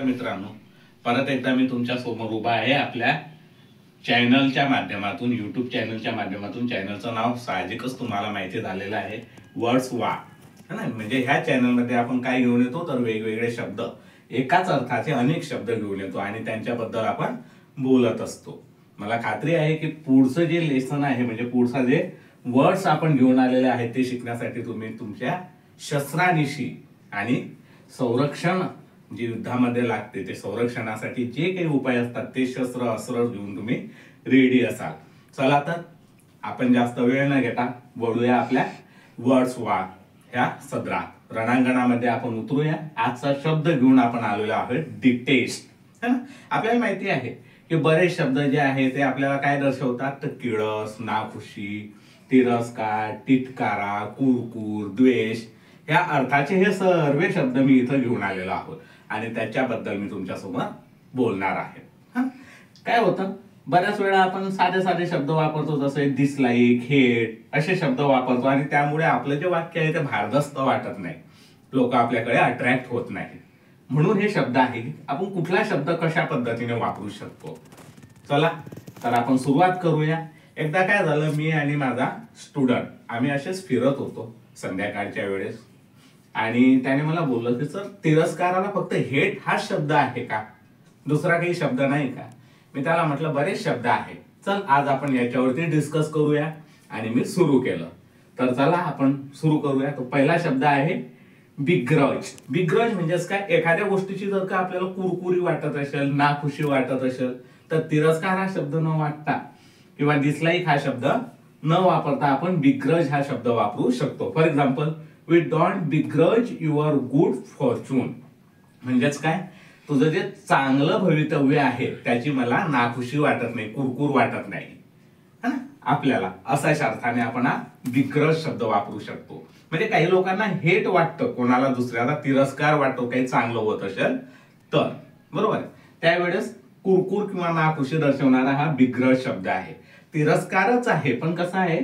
मित्रांनो, परत एकदा मी तुमच्या समोर उभा आहे आपल्या चॅनलच्या माध्यमातून, युट्यूब चॅनलच्या माध्यमातून. चॅनलचं नाव साहजिकच तुम्हाला माहिती झालेलं आहे, वर्ड्स वा, है ना. म्हणजे ह्या चॅनलमध्ये आपण काय घेऊन येतो तर वेगवेगळे शब्द, एकाच अर्थाचे अनेक शब्द घेऊन येतो आणि त्यांच्याबद्दल आपण बोलत असतो. मला खात्री आहे की पुढचं जे लेसन आहे, म्हणजे पुढचा जे वर्ड्स आपण घेऊन आलेले आहेत ते शिकण्यासाठी तुम्ही तुमच्या शस्त्रानिशी आणि संरक्षण जे युद्धामध्ये लागते ते संरक्षणासाठी जे काही उपाय असतात ते शस्त्र अस्त्र घेऊन तुम्ही रेडी असाल. चला तर आपण जास्त वेळ न घेता वळूया आपल्या वर्ड्स वा ह्या सदरात. रणांगणामध्ये आपण उतरूया. आजचा शब्द घेऊन आपण आलेलो आहोत डिटेस्ट, है ना. आपल्याला माहिती आहे की बरेच शब्द जे आहे ते आपल्याला काय दर्शवतात तर किळस, नाखुशी, तिरस्कार, तिटकारा, कुरकुर, द्वेष या अर्थाचे हे सर्व शब्द मी इथं घेऊन आलेलो आहोत आणि त्याच्याबद्दल मी तुमच्यासमोर बोलणार आहे. काय होतं, बऱ्याच वेळा आपण साधे साधे शब्द वापरतो, जसे डिसलाईक, हेट असे शब्द वापरतो आणि त्यामुळे आपलं जे वाक्य आहे ते भारदस्त वाटत नाही, लोक आपल्याकडे अट्रॅक्ट होत नाही. म्हणून हे शब्द आहे की आपण कुठला शब्द कशा पद्धतीने वापरू शकतो. चला तर आपण सुरुवात करूया. एकदा काय झालं, मी आणि माझा स्टुडंट आम्ही असेच फिरत होतो संध्याकाळच्या वेळेस आणि त्याने मला बोललं की सर, तिरस्काराला फक्त हेट हा शब्द आहे का, दुसरा काही शब्द नाही का. मी त्याला म्हटलं बरेच शब्द आहेत, चल आज आपण याच्यावरती डिस्कस करूया. आणि मी सुरू केलं. तर चला आपण सुरू करूया. तो पहिला शब्द आहे बिग्रज. बिग्रज म्हणजेच काय, एखाद्या गोष्टीची जर का आपल्याला कुरकुरी वाटत असेल, नाखुशी वाटत असेल तर तिरस्कार हा शब्द न वाटता किंवा डिसलाईक हा शब्द न वापरता आपण बिग्रज हा शब्द वापरू शकतो. For example, we don't begrudge your good fortune. म्हणजेच काय, तुझं जे चांगलं भवितव्य आहे त्याची मला नाखुशी वाटत नाही, कुरकुर वाटत नाही, है ना. आपल्याला अशाच अर्थाने आपण हा बिग्रज शब्द वापरू शकतो. म्हणजे काही लोकांना हेट वाटतं, कोणाला दुसऱ्याला तिरस्कार वाटतो काही चांगलं होत असेल तर, बरोबर. त्यावेळेस कुरकुर किंवा नाखुशी दर्शवणारा हा बिग्रज शब्द आहे. तिरस्कारच आहे पण कसा आहे,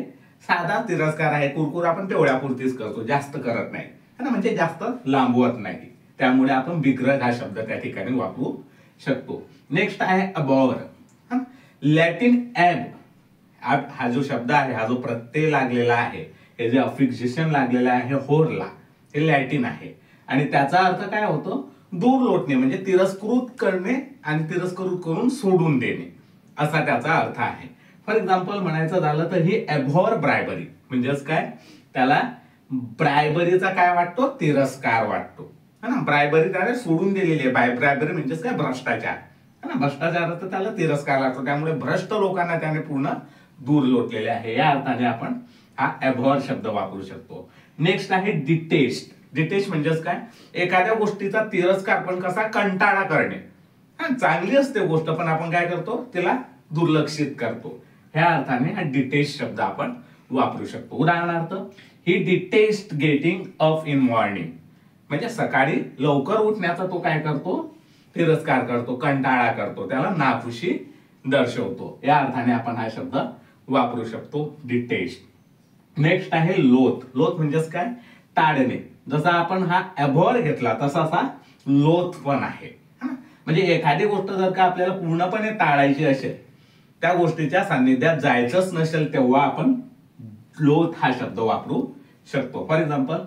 साधा तिरस्कार आहे. कुरकुर आपण तेवढ्यापुरतीच करतो, जास्त करत नाही, है ना. म्हणजे जास्त लांबवत नाही. त्यामुळे आपण बिग्रज हा शब्द त्या ठिकाणी वापरू शकतो. नेक्स्ट आहे अबॉर. लॅटिन ॲब हा जो शब्द आहे, हा जो प्रत्यय लागलेला आहे, हे जे अफिक्सेशन लागलेलं आहे होरला, हे लॅटिन आहे आणि त्याचा अर्थ काय होतो, दूर लोटणे, म्हणजे तिरस्कृत करणे आणि तिरस्कृत करून सोडून देणे असा त्याचा अर्थ आहे. फॉर एक्झाम्पल म्हणायचं झालं तर ही अबॉर ब्रायबरी. म्हणजेच काय, त्याला ब्रायबरीचा काय वाटतो, तिरस्कार वाटतो, है ना. ब्रायबरी त्याने सोडून दिलेली आहे. ब्रायबरी म्हणजेच काय, भ्रष्टाचार, है ना. भ्रष्टाचार तर त्याला तिरस्कार लागतो, त्यामुळे भ्रष्ट लोकांना त्याने पूर्ण दूर लोटलेले आहे. या अर्थाने आपण हा अबॉर शब्द वापरू शकतो. नेक्स्ट आहे डिटेस्ट. डिटेस्ट म्हणजेच काय, एखाद्या गोष्टीचा तिरस्कार पण कसा, कंटाळा करणे. चांगली असते गोष्ट पण आपण काय करतो, तिला दुर्लक्षित करतो. ह्या अर्थाने हा डिटेस्ट शब्द आपण वापरू शकतो. उदाहरणार्थ, he detest getting up in morning. म्हणजे सकाळी लवकर उठण्याचा तो काय करतो, तिरस्कार करतो, कंटाळा करतो, त्याला नाखुशी दर्शवतो. या अर्थाने आपण हा शब्द वापरू शकतो, डिटेस्ट. नेक्स्ट आहे लोथ. लोथ म्हणजेच काय, टाळणे. जसा आपण हा अबॉर घेतला तसा लोथ पण आहे. म्हणजे एखादी गोष्ट जर का आपल्याला पूर्णपणे टाळायची असेल, त्या गोष्टीच्या सान्निध्यात जायचंच नसेल, तेव्हा आपण लोथ हा शब्द वापरू शकतो. फॉर एक्झाम्पल,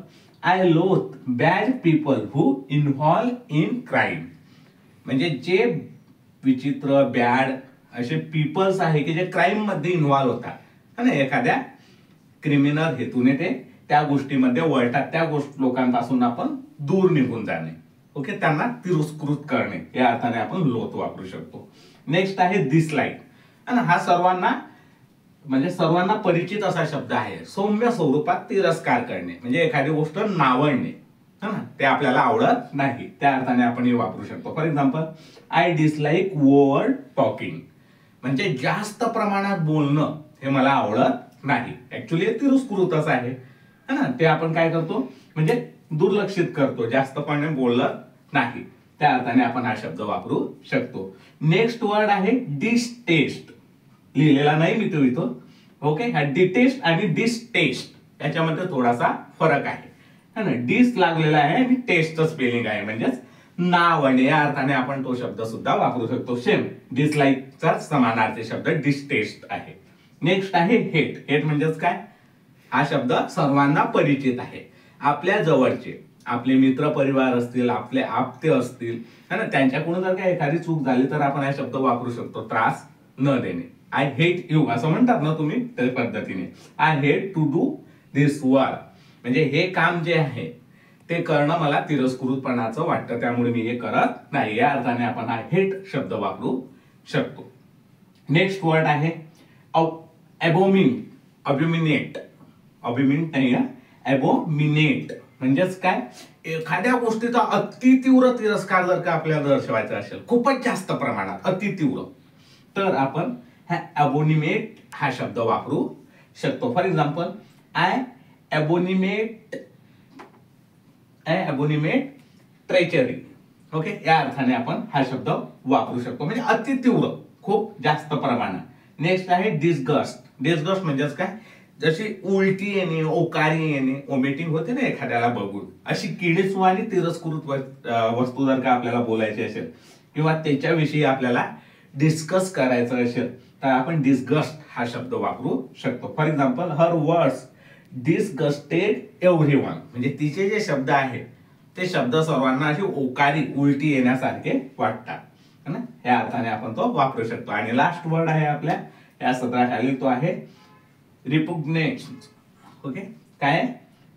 आय लोथ bad people who involve in crime. म्हणजे जे विचित्र, बॅड असे पीपल्स आहे की जे क्राईम मध्ये इन्व्हॉल्व होतात, आणि एखाद्या क्रिमिनल हेतूने ते त्या गोष्टीमध्ये वळतात, त्या लोकांपासून आपण दूर निघून जाणे, ओके, त्यांना तिरस्कृत करणे. या अर्थाने आपण लोथ वापरू शकतो. नेक्स्ट आहे डिसलाईक. आणि हा सर्वांना परिचित असा शब्द आहे. सौम्य स्वरूपात तिरस्कार करणे, म्हणजे एखादी गोष्ट नावडणे, है ना, ते आपल्याला आवडत नाही, त्या अर्थाने आपण हे वापरू शकतो. For example, I dislike over talking. म्हणजे जास्त प्रमाणात बोलणं हे मला आवडत नाही. ऍक्च्युली तिरस्कृतच आहे, है ना. ते आपण काय करतो, म्हणजे दुर्लक्षित करतो, जास्तपणे बोलत नाही. त्या अर्थाने आपण हा शब्द वापरू शकतो. नेक्स्ट वर्ड आहे डिसटेस्ट. लिहिलेला नाही मी तो इथं, ओके. हा डिटेस्ट आणि डिसटेस्ट याच्यामध्ये थोडासा फरक आहे, है ना, डिस लागलेला आहे आणि टेस्ट स्पेलिंग आहे म्हणजेच नाव, आणि या अर्थाने आपण तो शब्द सुद्धा वापरू शकतो. सेम डिसलाईकचा समानार्थी शब्द डिस्टेस्ट आहे. नेक्स्ट आहे हेट. हेट म्हणजेच काय? हा शब्द सर्वांना परिचित आहे. आपल्या जवळचे, आपले मित्र परिवार असतील, आपले आप्ते असतील, है ना, त्यांच्याकडून जर काही एखादी चूक झाली तर आपण हा शब्द वापरू शकतो, त्रास न देणे. आय हेट यू असं म्हणतात ना तुम्ही, त्या पद्धतीने I hate to do this work, म्हणजे हे काम जे आहे ते करणं मला तिरस्कृतपणाचं वाटतं, त्यामुळे मी हे करत नाही. या अर्थाने आपण हा हेट शब्द वापरू शकतो. नेक्स्ट वर्ड आहे अबोमिनेट. अबोमिनेट नाही, अबोमिनेट म्हणजेच काय? एखाद्या गोष्टीचा अतितीव्र तिरस्कार जर का आपल्याला दर्शवायचा असेल, खूपच जास्त प्रमाणात अतितीव्र, तर आपण अबोनिमेट हा शब्द वापरू शकतो. For example, I abominate treachery. Okay, या अर्थाने आपण हा शब्द वापरू शकतो, म्हणजे अतितीव्र, खूप जास्त प्रमाणात. नेक्स्ट आहे डिस्गस्ट. डिस्गस्ट म्हणजेच काय? जशी उलटी येणे, ओकारी येणे, ओमिटिंग होते ना एखाद्याला बघून, अशी किडीसू आणि तिरस्कृत वस्तू जर का आपल्याला बोलायची असेल किंवा त्याच्याविषयी आपल्याला डिस्कस करायचं असेल तर आपण डिस्गस्ट हा शब्द वापरू शकतो. For example, her words disgusted everyone, म्हणजे तिचे जे शब्द आहेत ते शब्द सर्वांना अशी ओकारी, उलटी येण्यासारखे वाटतात, है ना, या अर्थाने आपण तो वापरू शकतो. आणि लास्ट वर्ड आहे आपल्या या सत्राखाली, तो आहे रिपुग्नेन्स. ओके, काय?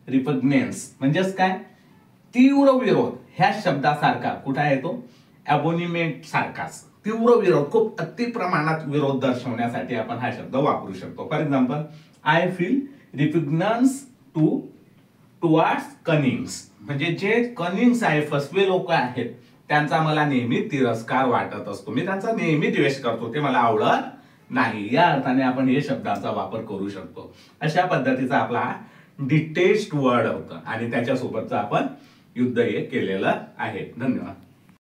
रिपुग्नेन्स म्हणजेच काय? तीव्र विरोध. ह्या शब्दासारखा कुठे आहे तो? अबोनिमेट सारखाच तीव्र विरोध, खूप अति प्रमाणात विरोध दर्शवण्यासाठी आपण हा शब्द वापरू शकतो. For example, I feel repugnance towards cunnings, म्हणजे जे कनिंग्स आहे, फसवे लोक आहेत, त्यांचा मला नेहमी तिरस्कार वाटत असतो, मी त्यांचा नेहमी द्वेष करतो, ते मला आवडत नाही. या अर्थाने आपण हे शब्दांचा वापर करू शकतो. अशा पद्धतीचा आपला डिटेस्ट वर्ड होता आणि त्याच्यासोबतचं आपण युद्ध हे केलेलं आहे. धन्यवाद.